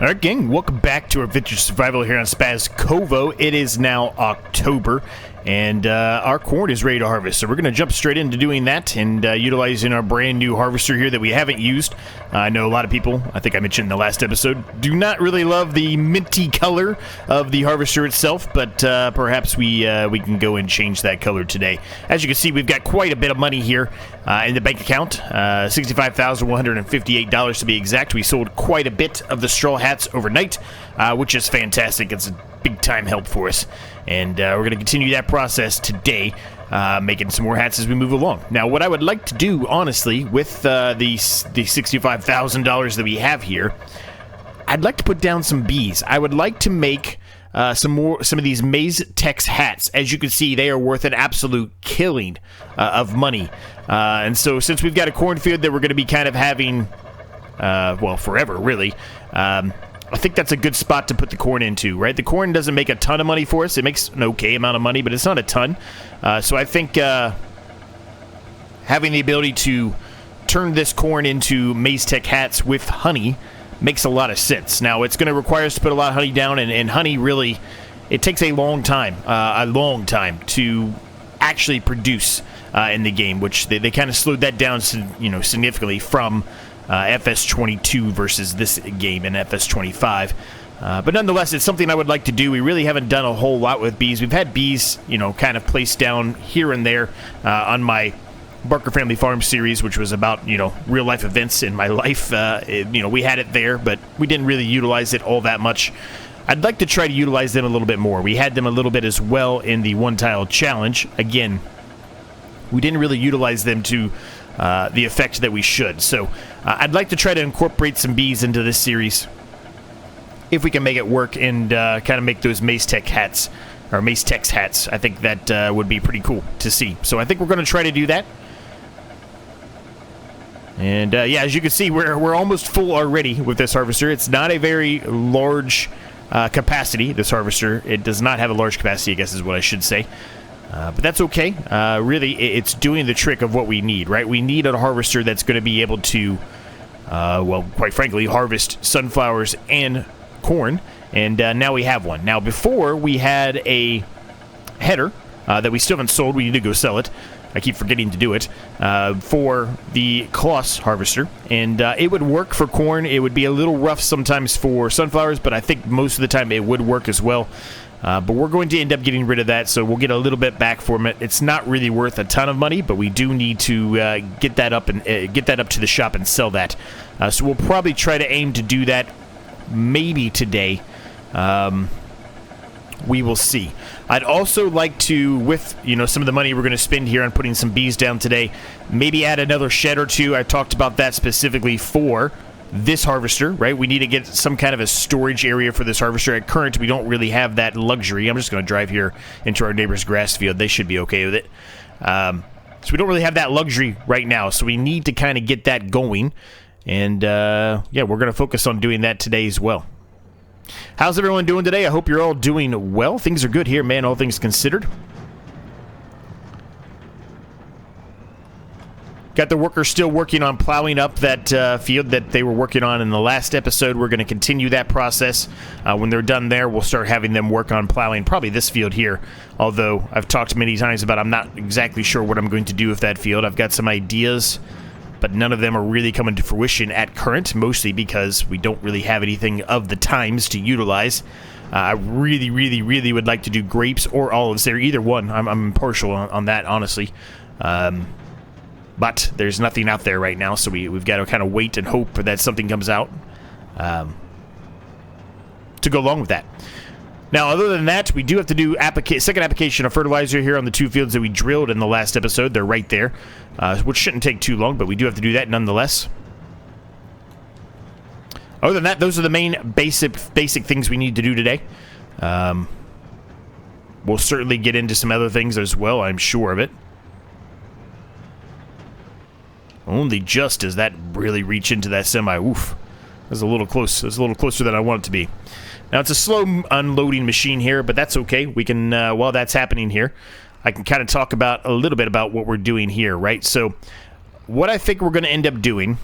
Alright gang, welcome back to our vintage survival here on Szpakowo. It is now October, and our corn is ready to harvest. So we're going to jump straight into doing that and utilizing our brand new harvester here that we haven't used. I know a lot of people, I think I mentioned in the last episode, do not really love the minty color of the harvester itself, but perhaps we can go and change that color today. As you can see, we've got quite a bit of money here in the bank account, $65,158 to be exact. We sold quite a bit of the straw hats overnight, which is fantastic. It's a big time help for us, and we're going to continue that process today, making some more hats as we move along. Now, what I would like to do, honestly, with the $65,000 that we have here, I'd like to put down some bees. I would like to make some of these Maize Tex hats. As you can see, they are worth an absolute killing of money. And so since we've got a cornfield that we're going to be kind of having, well, forever, really, I think that's a good spot to put the corn into, right? The corn doesn't make a ton of money for us. It makes an okay amount of money, but it's not a ton. So I think having the ability to turn this corn into Maize Tex hats with honey makes a lot of sense. Now, it's going to require us to put a lot of honey down, and honey really, it takes a long time to actually produce in the game, which they kind of slowed that down, significantly from FS22 versus this game in FS25. But nonetheless, it's something I would like to do. We really haven't done a whole lot with bees. We've had bees, kind of placed down here and there on my Barker Family Farm series, which was about, real life events in my life. We had it there, but we didn't really utilize it all that much. I'd like to try to utilize them a little bit more. We had them a little bit as well in the one-tile challenge. Again, we didn't really utilize them to the effect that we should. So I'd like to try to incorporate some bees into this series, if we can make it work, and kind of make those Maize Tex hats, or Maize Tex hats. I think that would be pretty cool to see. So I think we're going to try to do that. And yeah, as you can see, we're almost full already with this harvester. It's not a very large capacity, this harvester. It does not have a large capacity, I guess is what I should say. But that's okay. Really, it's doing the trick of what we need, right? We need a harvester that's going to be able to, well, quite frankly, harvest sunflowers and corn. And now we have one. Now, before, we had a header that we still haven't sold. We need to go sell it. I keep forgetting to do it, for the Kloss harvester, and it would work for corn. It would be a little rough sometimes for sunflowers, but I think most of the time it would work as well. But we're going to end up getting rid of that, so we'll get a little bit back from it. It's not really worth a ton of money, but we do need to get that up and get that up to the shop and sell that. So we'll probably try to aim to do that maybe today. We will see. I'd also like to, with some of the money we're going to spend here on putting some bees down today, maybe add another shed or two. I talked about that specifically for this harvester, right? We need to get some kind of a storage area for this harvester. At current, we don't really have that luxury. I'm just going to drive here into our neighbor's grass field. They should be okay with it. So we don't really have that luxury right now, so we need to kind of get that going. And yeah, we're going to focus on doing that today as well. How's everyone doing today? I hope you're all doing well. Things are good here, man, all things considered. Got the workers still working on plowing up that field that they were working on in the last episode. We're going to continue that process. When they're done there, we'll start having them work on plowing probably this field here. Although I've talked many times about I'm not exactly sure what I'm going to do with that field. I've got some ideas, but none of them are really coming to fruition at current, mostly because we don't really have anything of the times to utilize. I really, really, really would like to do grapes or olives there. Either one. I'm impartial on that, honestly. But there's nothing out there right now, so we've got to kind of wait and hope that something comes out to go along with that. Now, other than that, we do have to do second application of fertilizer here on the two fields that we drilled in the last episode. They're right there, which shouldn't take too long, but we do have to do that nonetheless. Other than that, those are the main basic things we need to do today. We'll certainly get into some other things as well, I'm sure of it. Only just does that really reach into that semi. Oof. That's a little close. That's a little closer than I want it to be. Now, it's a slow unloading machine here, but that's okay. We can, while that's happening here, I can kind of talk about a little bit about what we're doing here, right? So, what I think we're going to end up doing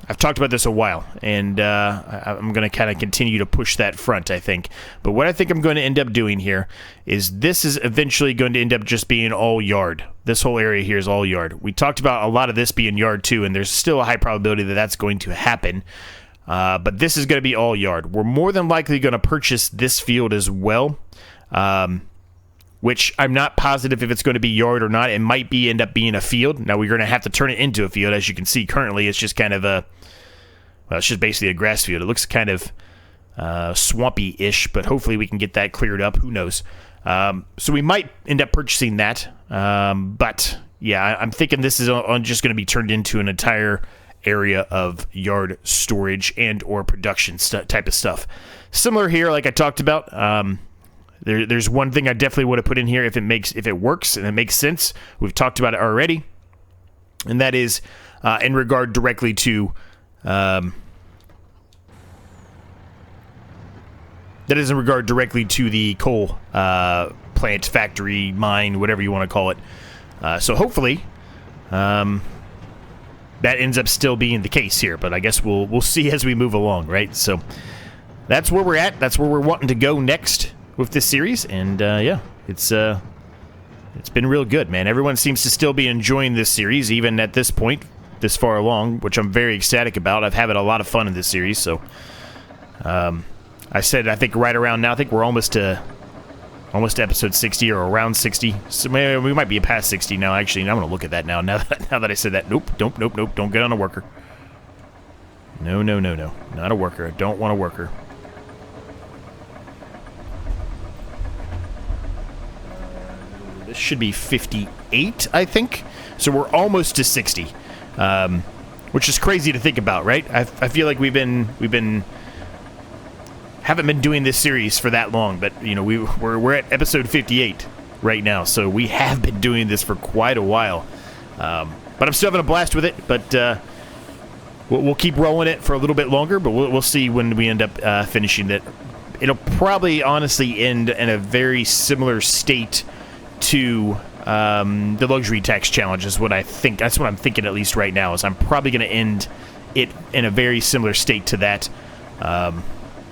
I've talked about this a while, and I'm going to kind of continue to push that front, I think. But what I think I'm going to end up doing here is this is eventually going to end up just being all yard. This whole area here is all yard. We talked about a lot of this being yard too, and there's still a high probability that that's going to happen. But this is going to be all yard. We're more than likely going to purchase this field as well, which I'm not positive if it's going to be yard or not. It might end up being a field. Now, we're going to have to turn it into a field. As you can see, currently, it's just kind of it's just basically a grass field. It looks kind of swampy-ish, but hopefully we can get that cleared up. Who knows? So we might end up purchasing that. But, yeah, I'm thinking this is just going to be turned into an entire area of yard storage and or production type of stuff. Similar here, like I talked about. There's one thing I definitely want to put in here if it works and it makes sense. We've talked about it already, and that is in regard directly to the coal plant, factory, mine, whatever you want to call it. So hopefully that ends up still being the case here, but I guess we'll see as we move along, right? So that's where we're at. That's where we're wanting to go next with this series, and yeah, it's been real good, man. Everyone seems to still be enjoying this series, even at this point, this far along, which I'm very ecstatic about. I've had a lot of fun in this series, so I think right around now, I think we're almost to episode 60 or around 60. So maybe we might be past 60 now. Actually, I'm gonna look at that now. Now that I said that, nope, don't get on a worker. No, not a worker. I don't want a worker. This should be 58, I think. So we're almost to 60, which is crazy to think about, right? I feel like haven't been doing this series for that long, but you know we're at episode 58 right now, so we have been doing this for quite a while. But I'm still having a blast with it. But we'll keep rolling it for a little bit longer. But we'll see when we end up finishing it. It'll probably honestly end in a very similar state to the luxury tax challenge is what I think. That's what I'm thinking, at least right now, is I'm probably going to end it in a very similar state to that. A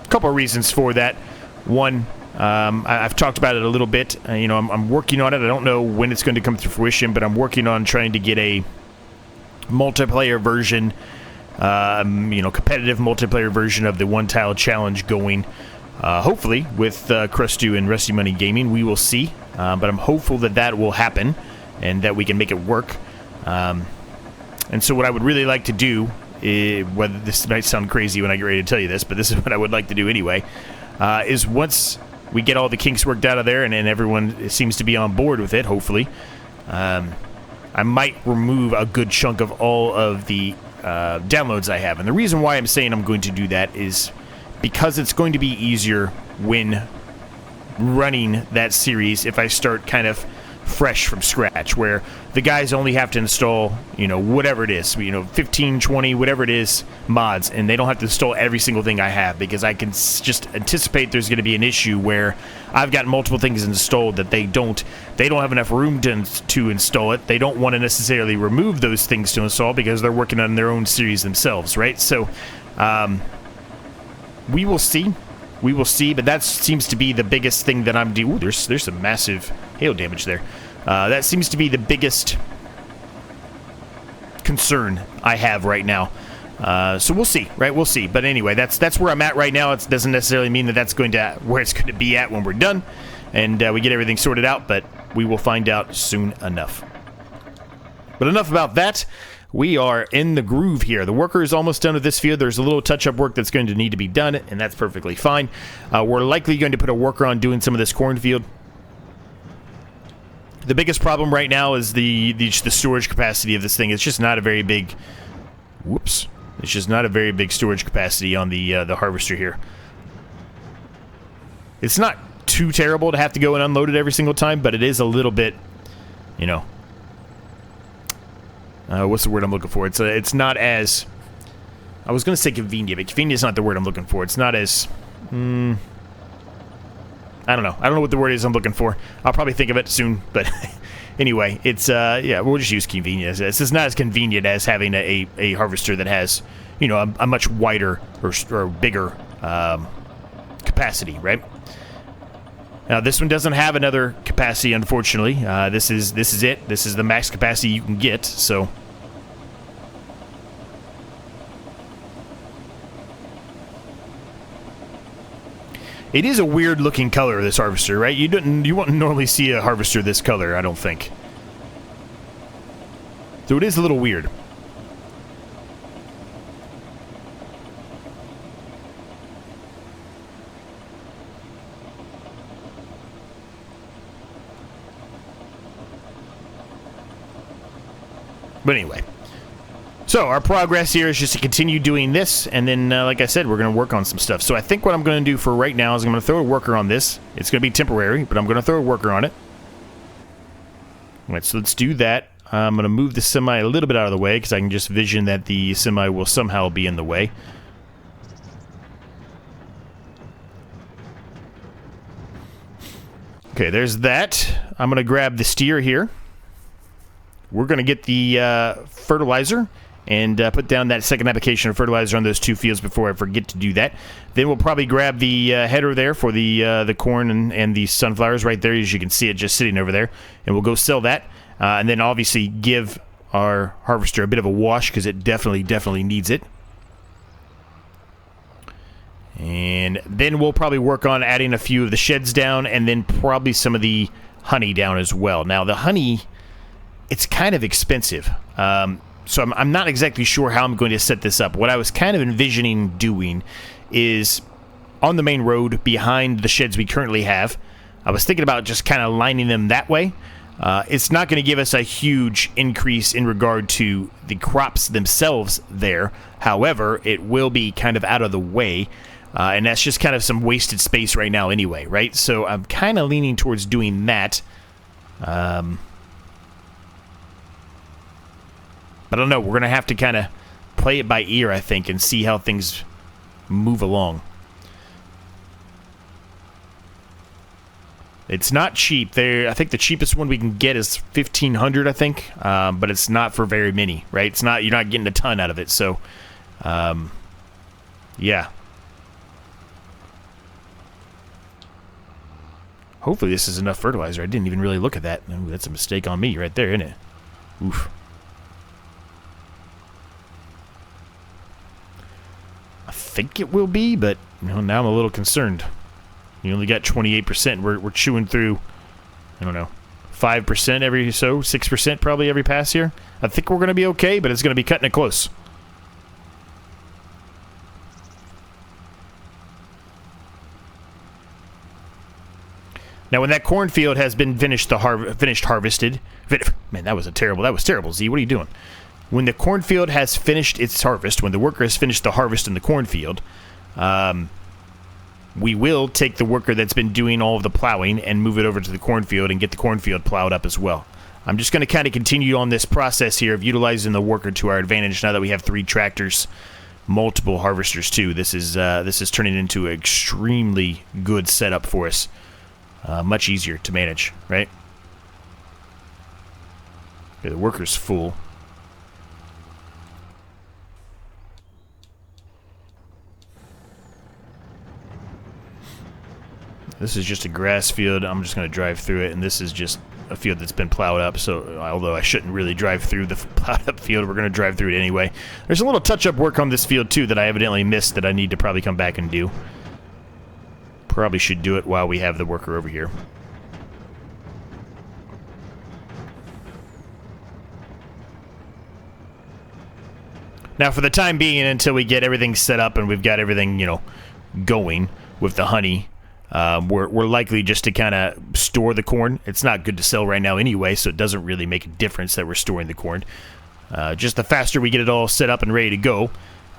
couple of reasons for that. One, I've talked about it a little bit. I'm working on it. I don't know when it's going to come to fruition, but I'm working on trying to get a multiplayer version, competitive multiplayer version of the one tile challenge going. Hopefully with Crustu and Rusty Money Gaming. We will see. But I'm hopeful that will happen and that we can make it work. And so what I would really like to do, whether this might sound crazy when I get ready to tell you this, but this is what I would like to do anyway, is once we get all the kinks worked out of there and everyone seems to be on board with it, hopefully, I might remove a good chunk of all of the downloads I have. And the reason why I'm saying I'm going to do that is because it's going to be easier when running that series if I start kind of fresh from scratch, where the guys only have to install, whatever it is, 15, 20, whatever it is, mods, and they don't have to install every single thing I have, because I can just anticipate there's going to be an issue where I've got multiple things installed that they don't have enough room to install it. They don't want to necessarily remove those things to install because they're working on their own series themselves, right? So we will see. We will see, but that seems to be the biggest thing that I'm doing. Ooh, there's some massive hail damage there. That seems to be the biggest concern I have right now. So we'll see, right? We'll see. But anyway, that's where I'm at right now. It doesn't necessarily mean that's going to where it's going to be at when we're done and we get everything sorted out, but we will find out soon enough. But enough about that. We are in the groove here. The worker is almost done with this field. There's a little touch-up work that's going to need to be done, and that's perfectly fine. We're likely going to put a worker on doing some of this cornfield. The biggest problem right now is the storage capacity of this thing. It's just not a very big... Whoops. It's just not a very big storage capacity on the harvester here. It's not too terrible to have to go and unload it every single time, but it is a little bit, what's the word I'm looking for? It's not as... I was going to say convenient, but convenient is not the word I'm looking for. It's not as... I don't know. I don't know what the word is I'm looking for. I'll probably think of it soon, but Anyway, it's, yeah, we'll just use convenience. This is not as convenient as having a harvester that has, you know, a much wider or bigger capacity, right? Now, this one doesn't have another capacity, unfortunately. This is it. This is the max capacity you can get, so... It is a weird-looking color, this harvester, right? You wouldn't normally see a harvester this color, I don't think. So it is a little weird. But anyway. So, our progress here is just to continue doing this, and then, like I said, we're going to work on some stuff. So I think what I'm going to do for right now is I'm going to throw a worker on this. It's going to be temporary, but I'm going to throw a worker on it. Alright, so let's do that. I'm going to move the semi a little bit out of the way, because I can just vision that the semi will somehow be in the way. Okay, there's that. I'm going to grab the steer here. We're going to get the fertilizer and put down that second application of fertilizer on those two fields before I forget to do that. Then we'll probably grab the header there for the corn and the sunflowers right there. As you can see it just sitting over there. And we'll go sell that. And then obviously give our harvester a bit of a wash because it definitely needs it. And then we'll probably work on adding a few of the sheds down and then probably some of the honey down as well. Now the honey, it's kind of expensive. So I'm not exactly sure how I'm going to set this up. What I was kind of envisioning doing is on the main road behind the sheds we currently have, I was thinking about just kind of lining them that way. It's not going to give us a huge increase in regard to the crops themselves there. However, it will be kind of out of the way. And that's just kind of some wasted space right now anyway, right? So I'm kind of leaning towards doing that. But I don't know, we're going to have to kind of play it by ear, I think, and see how things move along. It's not cheap. I think the cheapest one we can get is 1,500, I think. But it's not for very many, right? It's not, you're not getting a ton out of it, so... yeah. Hopefully this is enough fertilizer. I didn't even really look at that. Ooh, that's a mistake on me right there, isn't it? Oof. I think it will be, but you know, now I'm a little concerned. You only got 28%. We're chewing through, I don't know, 5% every so, 6% probably every pass here. I think we're going to be okay, but it's going to be cutting it close. Now, when that cornfield has been finished harvested, man, that was terrible, Z. What are you doing? When the cornfield has finished its harvest, when the worker has finished the harvest in the cornfield, we will take the worker that's been doing all of the plowing and move it over to the cornfield and get the cornfield plowed up as well. I'm just going to kind of continue on this process here of utilizing the worker to our advantage now that we have 3 tractors, multiple harvesters too. This is turning into an extremely good setup for us. Much easier to manage, right? Okay, the worker's full. This is just a grass field. I'm just going to drive through it, and this is just a field that's been plowed up, so although I shouldn't really drive through the plowed up field, we're going to drive through it anyway. There's a little touch-up work on this field, too, that I evidently missed that I need to probably come back and do. Probably should do it while we have the worker over here. Now, for the time being, until we get everything set up and we've got everything, you know, going with the honey, we're likely just to kind of store the corn. It's not good to sell right now anyway, so it doesn't really make a difference that we're storing the corn. Just the faster we get it all set up and ready to go,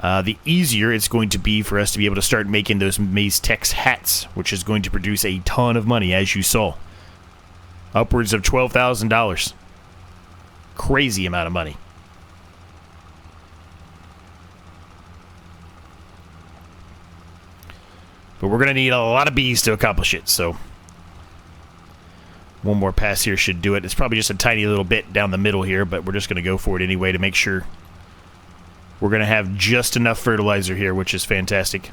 the easier it's going to be for us to be able to start making those Maize Tex hats, which is going to produce a ton of money, as you saw. Upwards of $12,000. Crazy amount of money. But we're going to need a lot of bees to accomplish it, so... One more pass here should do it. It's probably just a tiny little bit down the middle here, but we're just going to go for it anyway to make sure we're going to have just enough fertilizer here, which is fantastic.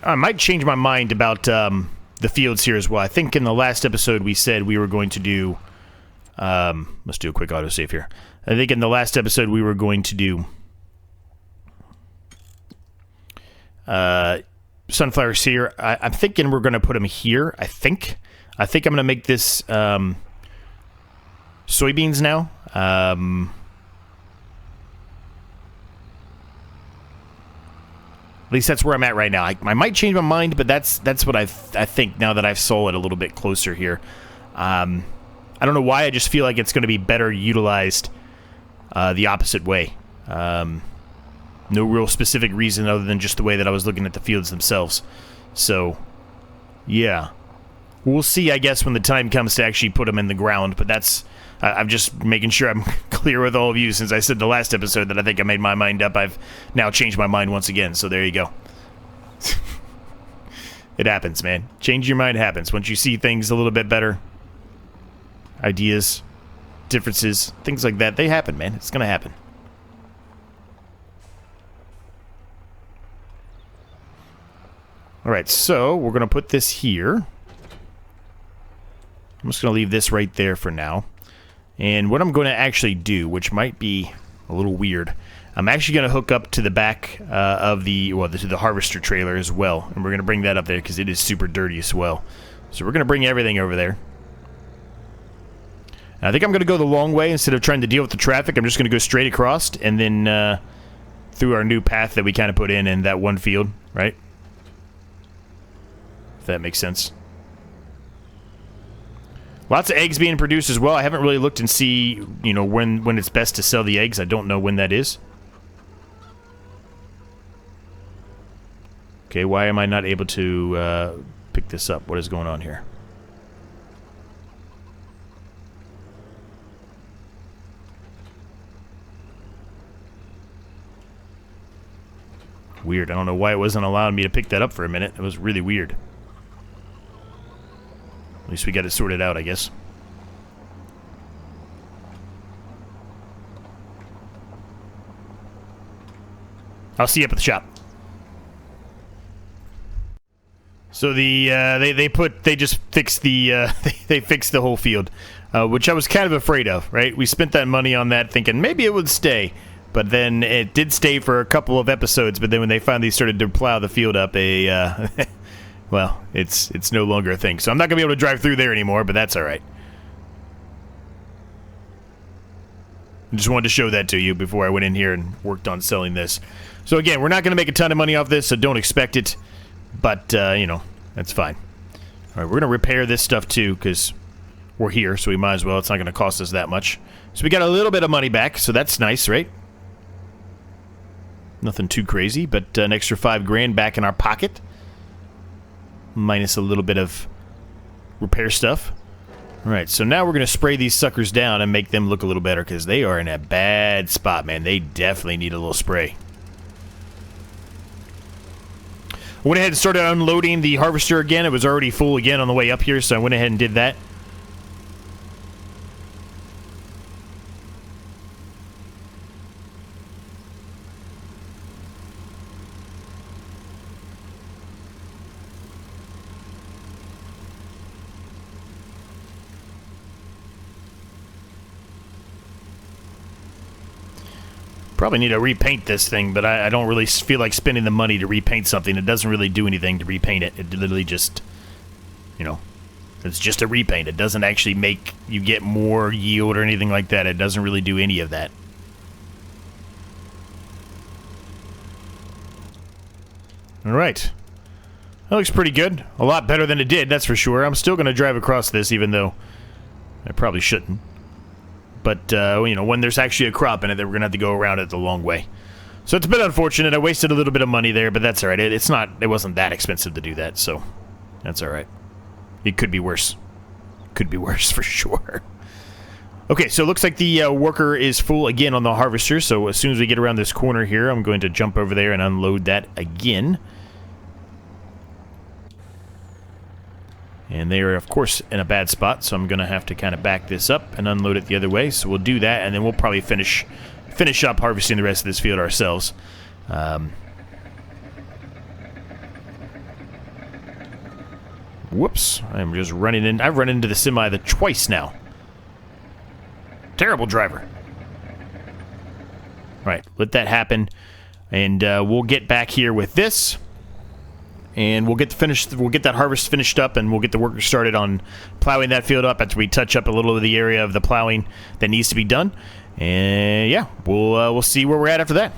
I might change my mind about the fields here as well. I think in the last episode we said we were going to do... let's do a quick autosave here. I think in the last episode we were going to do... sunflowers here. I'm thinking we're going to put them here, I think. I think I'm going to make this soybeans now. At least that's where I'm at right now. I might change my mind, but that's what I think now that I've saw it a little bit closer here. I don't know why. I just feel like it's going to be better utilized the opposite way. No real specific reason other than just the way that I was looking at the fields themselves. So, yeah. We'll see, I guess, when the time comes to actually put them in the ground, but that's... I'm just making sure I'm clear with all of you since I said the last episode that I think I made my mind up. I've now changed my mind once again, so there you go. It happens, man. Change your mind happens. Once you see things a little bit better, ideas, differences, things like that, they happen, man. It's gonna happen. Alright, so we're gonna put this here. I'm just gonna leave this right there for now. And what I'm going to actually do, which might be a little weird, I'm actually going to hook up to the back of the harvester trailer as well. And we're going to bring that up there because it is super dirty as well. So we're going to bring everything over there. And I think I'm going to go the long way instead of trying to deal with the traffic. I'm just going to go straight across and then through our new path that we kind of put in that one field, right? If that makes sense. Lots of eggs being produced as well. I haven't really looked and see, you know, when it's best to sell the eggs. I don't know when that is. Okay, why am I not able to pick this up? What is going on here? Weird. I don't know why it wasn't allowing me to pick that up for a minute. It was really weird. At least we got it sorted out, I guess. I'll see you up at the shop. So they just fixed the they fixed the whole field, which I was kind of afraid of. Right, we spent that money on that, thinking maybe it would stay, but then it did stay for a couple of episodes. But then when they finally started to plow the field up, well, it's no longer a thing. So I'm not going to be able to drive through there anymore, but that's all right. I just wanted to show that to you before I went in here and worked on selling this. So again, we're not going to make a ton of money off this, so don't expect it. But, you know, that's fine. All right, we're going to repair this stuff too, because we're here, so we might as well. It's not going to cost us that much. So we got a little bit of money back, so that's nice, right? Nothing too crazy, but an extra $5,000 back in our pocket. Minus a little bit of repair stuff. Alright, so now we're going to spray these suckers down and make them look a little better, because they are in a bad spot, man. They definitely need a little spray. I went ahead and started unloading the harvester again. It was already full again on the way up here, so I went ahead and did that. Probably need to repaint this thing, but I don't really feel like spending the money to repaint something. It doesn't really do anything to repaint it. It literally just, you know, it's just a repaint. It doesn't actually make you get more yield or anything like that. It doesn't really do any of that. Alright. That looks pretty good. A lot better than it did, that's for sure. I'm still going to drive across this, even though I probably shouldn't. But, you know, when there's actually a crop in it, then we're going to have to go around it the long way. So it's a bit unfortunate. I wasted a little bit of money there, but that's alright. It wasn't that expensive to do that, so that's alright. it could be worse. Could be worse for sure. Okay, so it looks like the worker is full again on the harvester, so as soon as we get around this corner here, I'm going to jump over there and unload that again. And they are, of course, in a bad spot, so I'm going to have to kind of back this up and unload it the other way. So we'll do that, and then we'll probably finish up harvesting the rest of this field ourselves. Whoops. I'm just running in. I've run into the semi twice now. Terrible driver. All right, let that happen, and we'll get back here with this. And we'll get that harvest finished up, and we'll get the workers started on plowing that field up after we touch up a little of the area of the plowing that needs to be done. And yeah, we'll see where we're at after that.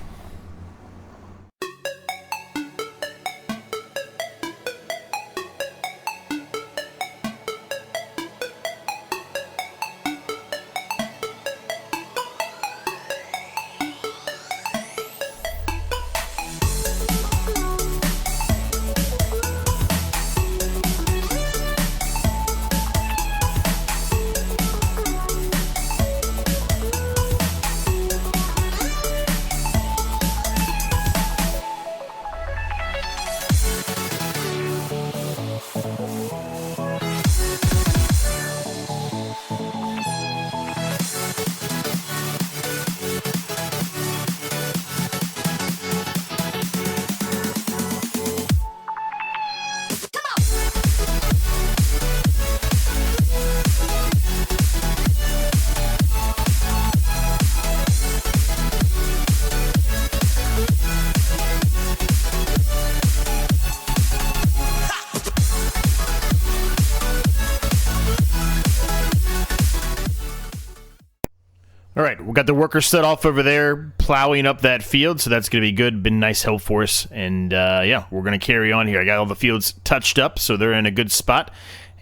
All right, we've got the workers set off over there plowing up that field, so that's going to be good. Been nice help for us. And, yeah, we're going to carry on here. I got all the fields touched up, so they're in a good spot.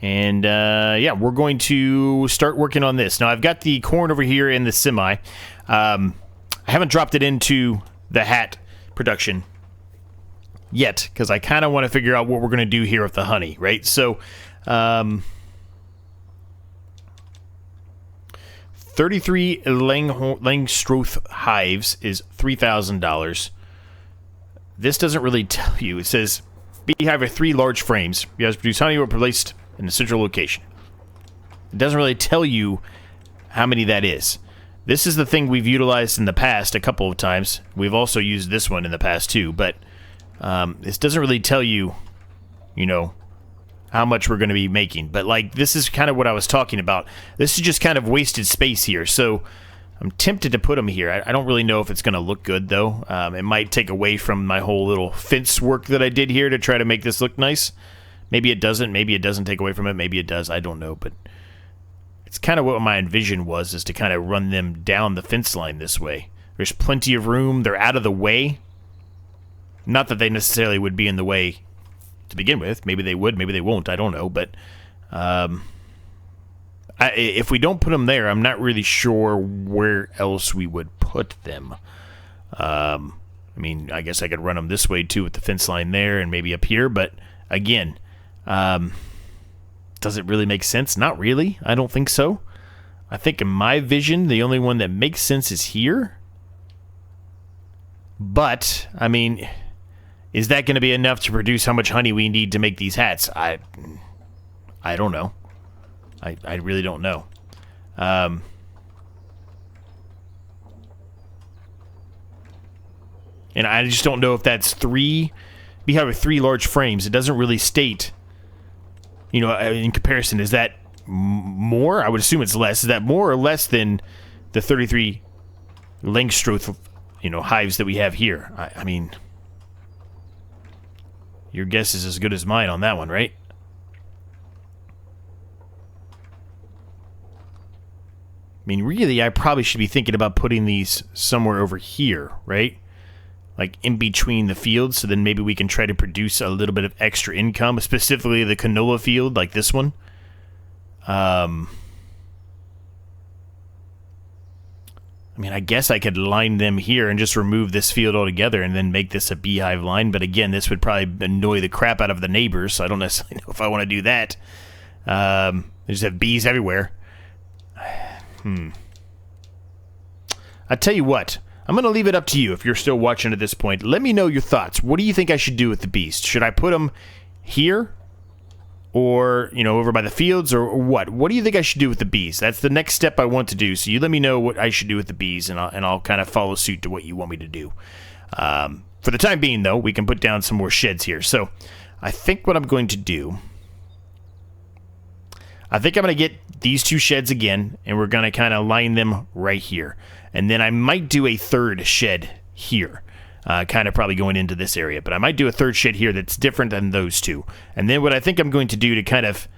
And, yeah, we're going to start working on this. Now, I've got the corn over here in the semi. I haven't dropped it into the hat production yet, because I kind of want to figure out what we're going to do here with the honey, right? So, 33 Langstroth hives is $3,000. This doesn't really tell you. It says beehive with 3 large frames. You guys produce honey or placed in a central location. It doesn't really tell you how many that is. This is the thing we've utilized in the past a couple of times. We've also used this one in the past too, but this doesn't really tell you, you know, how much we're going to be making. But like, this is kind of what I was talking about. This is just kind of wasted space here, so I'm tempted to put them here. I don't really know if it's going to look good though. It might take away from my whole little fence work that I did here to try to make this look nice. Maybe it doesn't. Maybe it doesn't take away from it. Maybe it does. I don't know, but it's kind of what my envision was, is to kind of run them down the fence line this way. There's plenty of room. They're out of the way. Not that they necessarily would be in the way to begin with. Maybe they would, maybe they won't, I don't know, but if we don't put them there, I'm not really sure where else we would put them. I mean, I guess I could run them this way too with the fence line there and maybe up here, but again, does it really make sense? Not really. I don't think so. I think in my vision, the only one that makes sense is here. But, I mean, is that going to be enough to produce how much honey we need to make these hats? I don't know. I really don't know. And I just don't know if that's 3. We have 3 large frames. It doesn't really state, you know, in comparison. Is that more? I would assume it's less. Is that more or less than the 33 Langstroth, you know, hives that we have here? I mean, your guess is as good as mine on that one, right? I mean, really, I probably should be thinking about putting these somewhere over here, right? Like in between the fields, so then maybe we can try to produce a little bit of extra income, specifically the canola field, like this one. I mean, I guess I could line them here and just remove this field altogether and then make this a beehive line. But again, this would probably annoy the crap out of the neighbors, so I don't necessarily know if I want to do that. They just have bees everywhere. I tell you what, I'm going to leave it up to you if you're still watching at this point. Let me know your thoughts. What do you think I should do with the bees? Should I put them here? Or, you know, over by the fields? Or what? What do you think I should do with the bees? That's the next step I want to do. So you let me know what I should do with the bees, and I'll kind of follow suit to what you want me to do. For the time being, though, we can put down some more sheds here. So I think what I'm going to do... I think I'm going to get these 2 sheds again, and we're going to kind of line them right here. And then I might do a third shed here, kind of probably going into this area. But I might do a third shed here that's different than those 2. And then what I think I'm going to do to kind of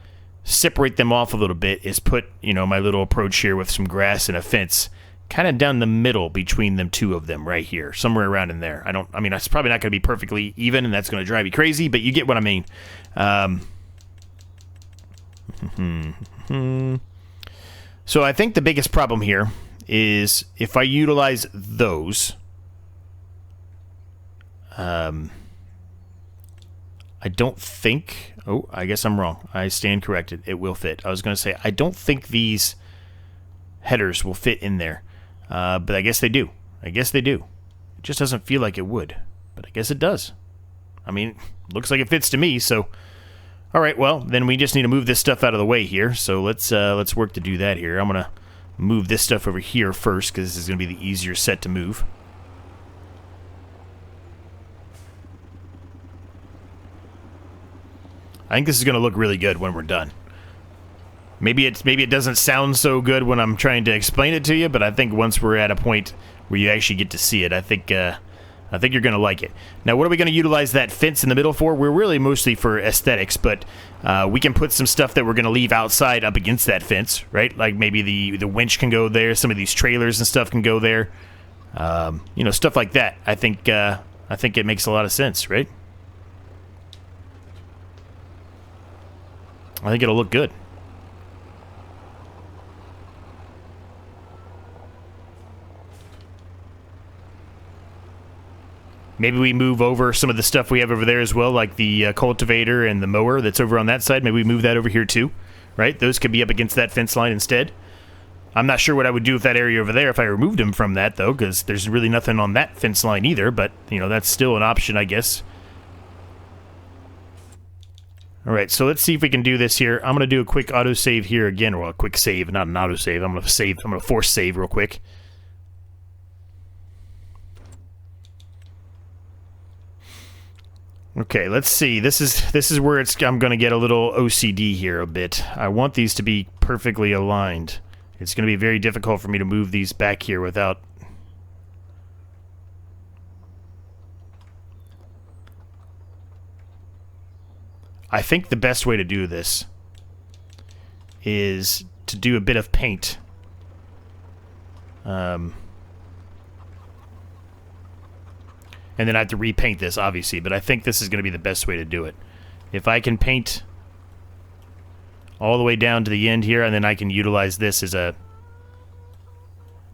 separate them off a little bit is put, you know, my little approach here with some grass and a fence kind of down the middle between them 2 of them right here, somewhere around in there. I mean, it's probably not going to be perfectly even, and that's going to drive you crazy, but you get what I mean. So I think the biggest problem here is if I utilize those, I don't think... Oh, I guess I'm wrong. I stand corrected. It will fit. I was going to say, I don't think these headers will fit in there. But I guess they do. I guess they do. It just doesn't feel like it would. But I guess it does. I mean, looks like it fits to me, so... Alright, well, then we just need to move this stuff out of the way here. So let's work to do that here. I'm going to move this stuff over here first, because this is going to be the easier set to move. I think this is going to look really good when we're done. Maybe it doesn't sound so good when I'm trying to explain it to you, but I think once we're at a point where you actually get to see it, I think you're going to like it. Now, what are we going to utilize that fence in the middle for? We're really mostly for aesthetics, but we can put some stuff that we're going to leave outside up against that fence, right? Like maybe the winch can go there. Some of these trailers and stuff can go there. You know, stuff like that. I think it makes a lot of sense, right? I think it'll look good. Maybe we move over some of the stuff we have over there as well, like the cultivator and the mower that's over on that side. Maybe we move that over here too, right? Those could be up against that fence line instead. I'm not sure what I would do with that area over there if I removed them from that, though, because there's really nothing on that fence line either, but, you know, that's still an option, I guess. All right, so let's see if we can do this here. I'm going to do a quick autosave here again. Well, a quick save, not an autosave. I'm going to force save real quick. Okay, let's see. This is where I'm going to get a little OCD here a bit. I want these to be perfectly aligned. It's going to be very difficult for me to move these back here without... I think the best way to do this is to do a bit of paint. And then I have to repaint this, obviously, but I think this is going to be the best way to do it. If I can paint all the way down to the end here, and then I can utilize this as a...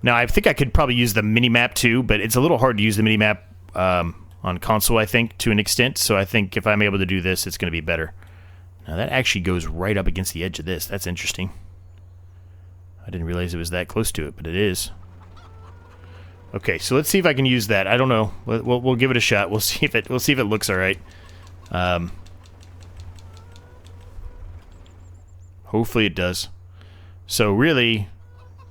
Now, I think I could probably use the mini-map too, but it's a little hard to use the mini-map on console, I think, to an extent. So I think if I'm able to do this, it's going to be better. Now, that actually goes right up against the edge of this. That's interesting. I didn't realize it was that close to it, but it is. Okay, so let's see if I can use that. I don't know. We'll give it a shot. We'll see if it looks all right. Hopefully it does. So really,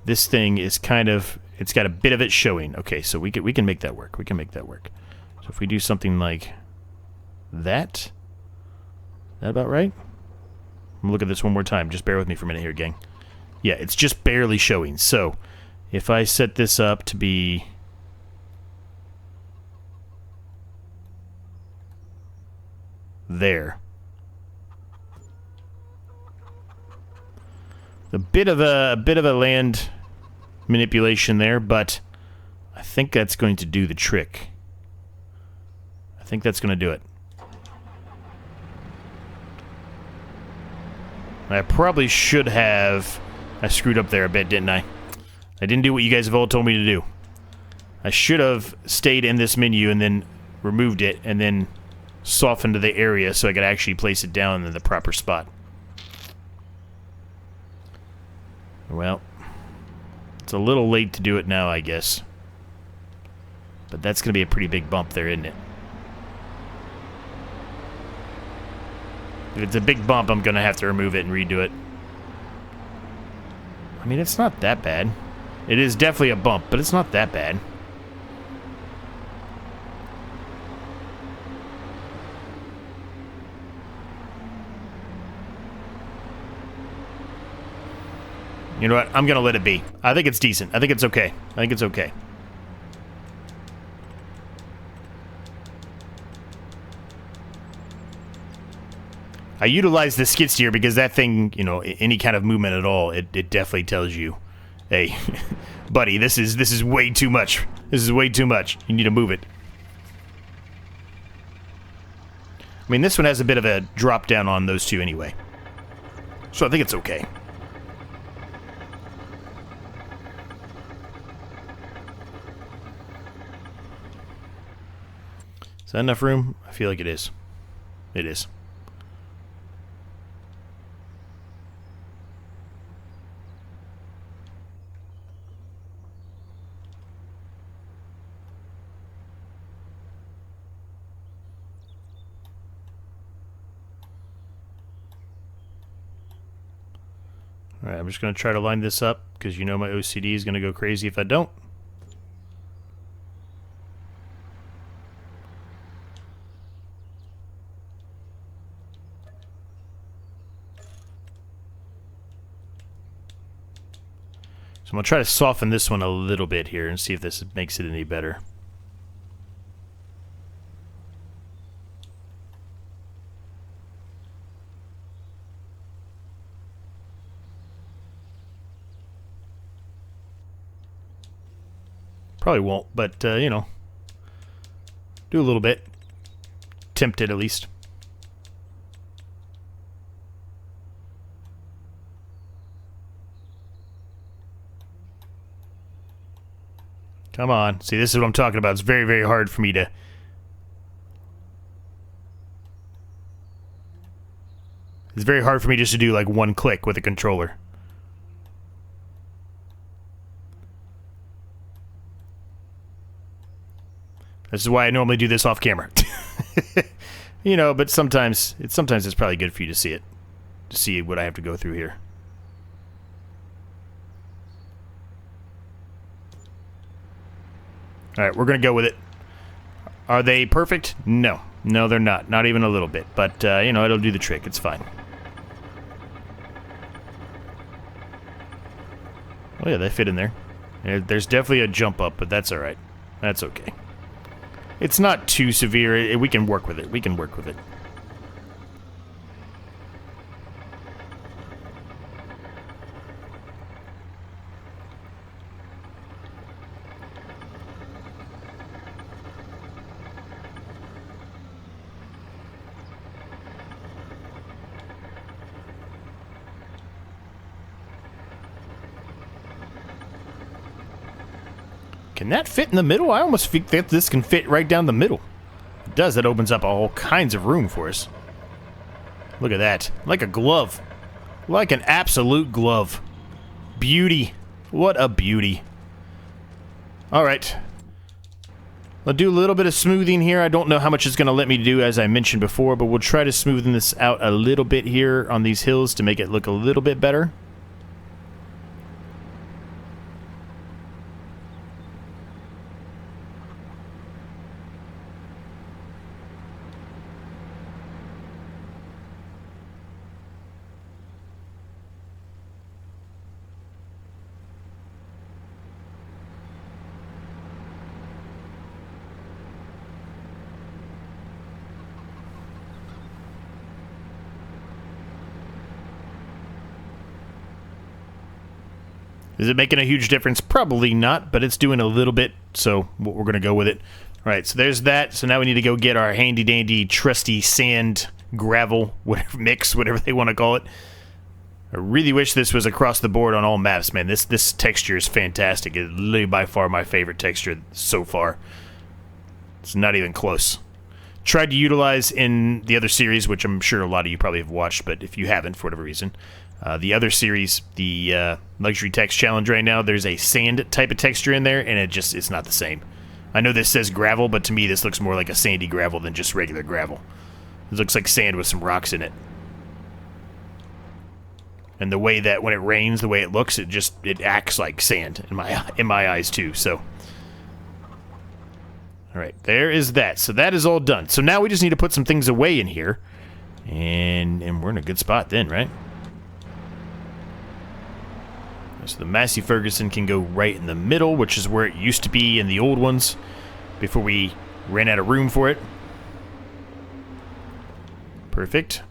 this thing is kind of, it's got a bit of it showing. Okay, so we can make that work. We can make that work. So if we do something like that, is that about right? I'm gonna look at this one more time. Just bear with me for a minute here, gang. Yeah, it's just barely showing. So if I set this up to be there, a bit of a land manipulation there, but I think that's going to do the trick. I think that's going to do it. I probably should have... I screwed up there a bit, didn't I? I didn't do what you guys have all told me to do. I should have stayed in this menu and then removed it and then softened the area so I could actually place it down in the proper spot. Well, it's a little late to do it now, I guess. But that's going to be a pretty big bump there, isn't it? If it's a big bump, I'm going to have to remove it and redo it. I mean, it's not that bad. It is definitely a bump, but it's not that bad. You know what? I'm going to let it be. I think it's decent. I think it's okay. I think it's okay. I utilize the skid steer because that thing, you know, any kind of movement at all, it definitely tells you, hey, buddy, this is way too much. This is way too much. You need to move it. I mean, this one has a bit of a drop down on those two anyway. So I think it's okay. Is that enough room? I feel like it is. It is. Alright, I'm just going to try to line this up, because you know my OCD is going to go crazy if I don't. So I'm going to try to soften this one a little bit here and see if this makes it any better. Probably won't, but, you know, do a little bit. Tempt it, at least. Come on. See, this is what I'm talking about. It's very, very hard for me to... It's very hard for me just to do, like, one click with a controller. This is why I normally do this off camera. You know, but sometimes it's probably good for you to see it. To see what I have to go through here. Alright, we're going to go with it. Are they perfect? No. No, they're not. Not even a little bit. But, you know, it'll do the trick. It's fine. Oh, yeah, they fit in there. There's definitely a jump up, but that's alright. That's okay. It's not too severe. We can work with it. We can work with it. Can that fit in the middle? I almost think that this can fit right down the middle. It does. That opens up all kinds of room for us. Look at that. Like a glove. Like an absolute glove. Beauty. What a beauty. Alright. I'll do a little bit of smoothing here. I don't know how much it's going to let me do, as I mentioned before, but we'll try to smoothen this out a little bit here on these hills to make it look a little bit better. Is it making a huge difference? Probably not, but it's doing a little bit, so we're going to go with it. All right, so there's that. So now we need to go get our handy-dandy, trusty sand, gravel, whatever mix, whatever they want to call it. I really wish this was across the board on all maps, man. This texture is fantastic. It's literally by far my favorite texture so far. It's not even close. Tried to utilize in the other series, which I'm sure a lot of you probably have watched, but if you haven't, for whatever reason, The other series, the Luxury Text Challenge right now, there's a sand type of texture in there, and it's not the same. I know this says gravel, but to me this looks more like a sandy gravel than just regular gravel. It looks like sand with some rocks in it. And the way that when it rains, the way it looks, it acts like sand in my eyes too. So, all right, there is that. So that is all done. So now we just need to put some things away in here, and we're in a good spot then, right? So the Massey Ferguson can go right in the middle, which is where it used to be in the old ones before we ran out of room for it. Perfect.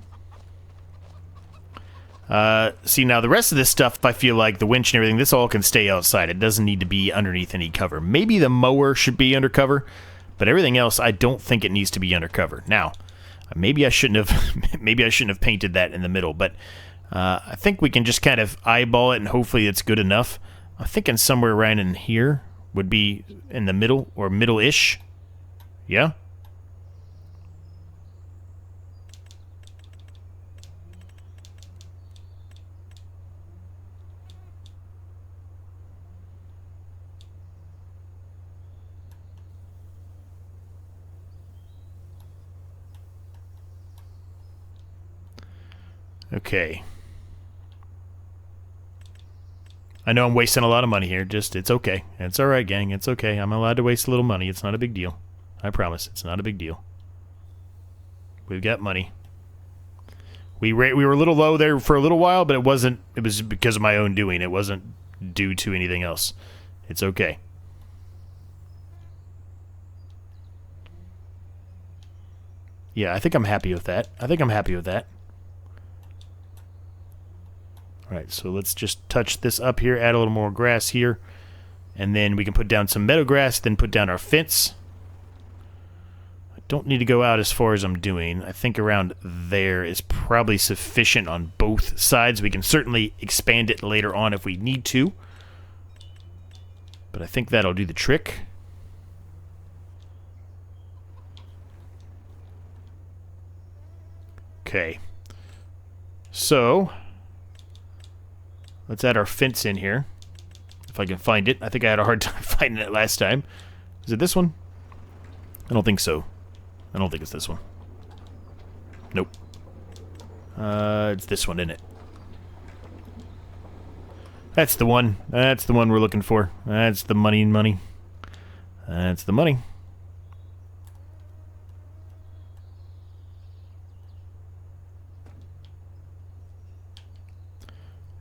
See, now the rest of this stuff, I feel like the winch and everything, this all can stay outside. It doesn't need to be underneath any cover. Maybe the mower should be under cover, but everything else, I don't think it needs to be under cover. Now, maybe I shouldn't have painted that in the middle, but I think we can just kind of eyeball it, and hopefully it's good enough. I'm thinking somewhere around in here would be in the middle, or middle-ish. Yeah? Okay. I know I'm wasting a lot of money here. It's okay. It's alright, gang. It's okay. I'm allowed to waste a little money. It's not a big deal. I promise. It's not a big deal. We've got money. We were a little low there for a little while, but it wasn't. It was because of my own doing. It wasn't due to anything else. It's okay. Yeah, I think I'm happy with that. Alright, so let's just touch this up here, add a little more grass here, and then we can put down some meadow grass, then put down our fence. I don't need to go out as far as I'm doing. I think around there is probably sufficient on both sides. We can certainly expand it later on if we need to, but I think that'll do the trick. Okay, so let's add our fence in here, if I can find it. I think I had a hard time finding it last time. Is it this one? I don't think so. I don't think it's this one. Nope. It's this one, isn't it? That's the one. That's the one we're looking for. That's the money. That's the money.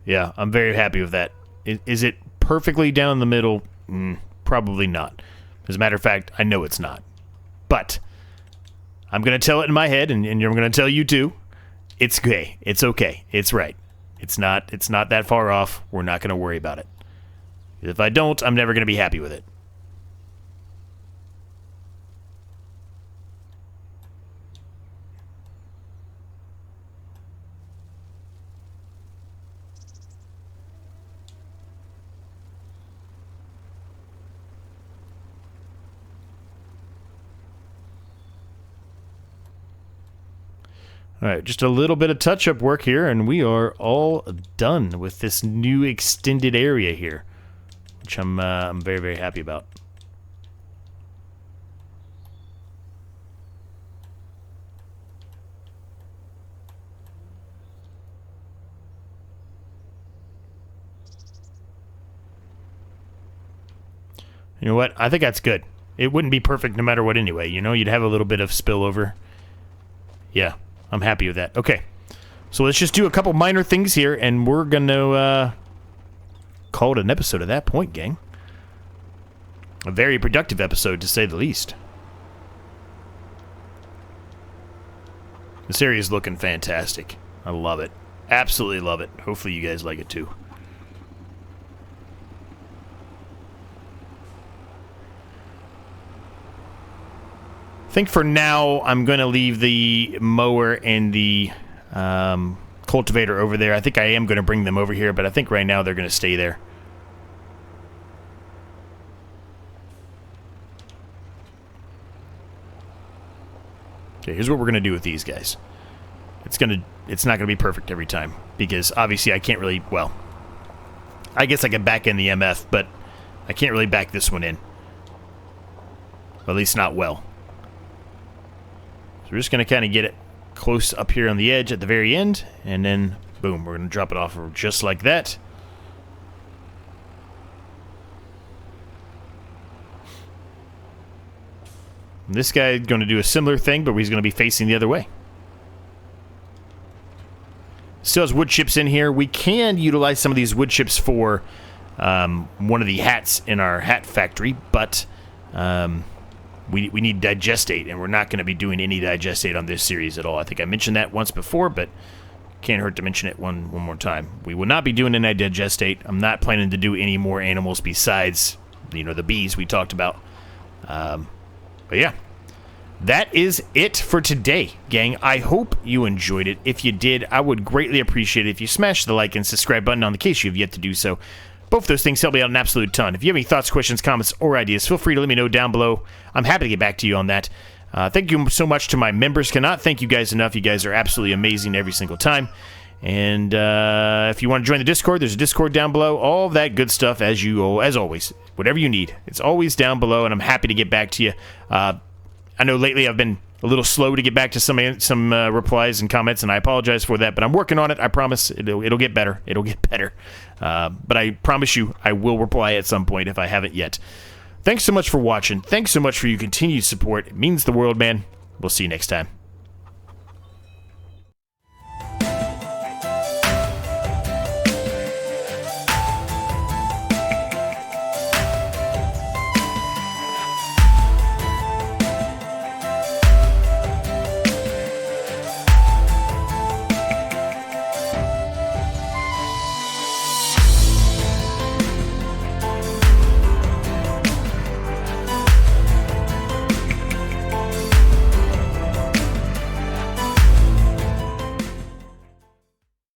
Yeah, I'm very happy with that. Is it perfectly down the middle? Probably not. As a matter of fact, I know it's not. But I'm going to tell it in my head, and I'm going to tell you too. It's okay. It's okay. It's right. It's not that far off. We're not going to worry about it. If I don't, I'm never going to be happy with it. Alright, just a little bit of touch-up work here, and we are all done with this new extended area here, which I'm very, very happy about. You know what? I think that's good. It wouldn't be perfect no matter what anyway, you know? You'd have a little bit of spillover. Yeah. I'm happy with that. Okay. So let's just do a couple minor things here, and we're going to call it an episode at that point, gang. A very productive episode, to say the least. This area is looking fantastic. I love it. Absolutely love it. Hopefully you guys like it too. I think for now, I'm going to leave the mower and the cultivator over there. I think I am going to bring them over here, but I think right now they're going to stay there. Okay, here's what we're going to do with these guys. It's it's not gonna be perfect every time, because obviously I can't really, well, I guess I can back in the MF, but I can't really back this one in. Or at least not well. So we're just gonna kind of get it close up here on the edge at the very end, and then boom, we're gonna drop it off just like that. And this guy is going to do a similar thing, but he's going to be facing the other way. Still has wood chips in here. We can utilize some of these wood chips for one of the hats in our hat factory, but we need digestate, and we're not going to be doing any digestate on this series at all. I think I mentioned that once before, but can't hurt to mention it one more time. We will not be doing any digestate. I'm not planning to do any more animals besides, you know, the bees we talked about. But yeah, that is it for today, gang. I hope you enjoyed it. If you did, I would greatly appreciate it if you smash the like and subscribe button on the case you have yet to do so. Both those things help me out an absolute ton. If you have any thoughts, questions, comments, or ideas, feel free to let me know down below. I'm happy to get back to you on that. Thank you so much to my members. Cannot thank you guys enough. You guys are absolutely amazing every single time. And if you want to join the Discord, there's a Discord down below. All that good stuff, as always. Whatever you need, it's always down below, and I'm happy to get back to you. I know lately I've been a little slow to get back to some replies and comments, and I apologize for that, but I'm working on it. I promise it'll get better. It'll get better. But I promise you I will reply at some point if I haven't yet. Thanks so much for watching. Thanks so much for your continued support. It means the world, man. We'll see you next time.